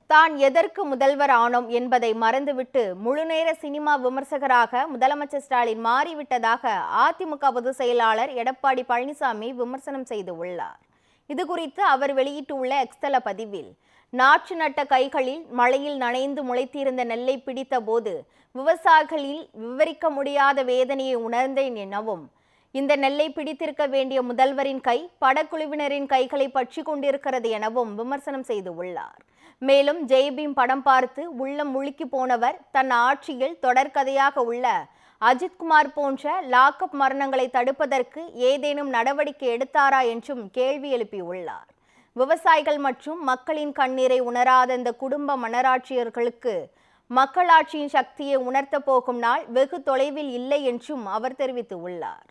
தான் எதற்கு முதல்வர் ஆனோம் என்பதை மறந்துவிட்டு முழுநேர சினிமா விமர்சகராக முதலமைச்சர் ஸ்டாலின் மாறிவிட்டதாக அதிமுக பொதுச் செயலாளர் எடப்பாடி பழனிசாமி விமர்சனம் செய்துள்ளார். இதுகுறித்து அவர் வெளியிட்டுள்ள எக்ஸ்தல பதிவில், நாற்று நட்ட கைகளில் மழையில் நனைந்து முளைத்திருந்த நெல்லை பிடித்த போது விவசாயிகளில் விவரிக்க முடியாத வேதனையை உணர்ந்தேன் எனவும், இந்த நெல்லை பிடித்திருக்க வேண்டிய முதல்வரின் கை படக்குழுவினரின் கைகளை பற்றி கொண்டிருக்கிறது எனவும் விமர்சனம் செய்துள்ளார். மேலும் ஜெய்பீம் படம் பார்த்து உள்ளம் முழுக்கி போனவர் தன் ஆட்சியில் தொடர்கதையாக உள்ள அஜித்குமார் போன்ற லாக்அப் மரணங்களை தடுப்பதற்கு ஏதேனும் நடவடிக்கை எடுத்தாரா என்றும் கேள்வி எழுப்பியுள்ளார். விவசாயிகள் மற்றும் மக்களின் கண்ணீரை உணராத இந்த குடும்ப மன்னராட்சியர்களுக்கு மக்களாட்சியின் சக்தியை உணர்த்த போகும் நாள் வெகு தொலைவில் இல்லை என்றும் அவர் தெரிவித்துள்ளார்.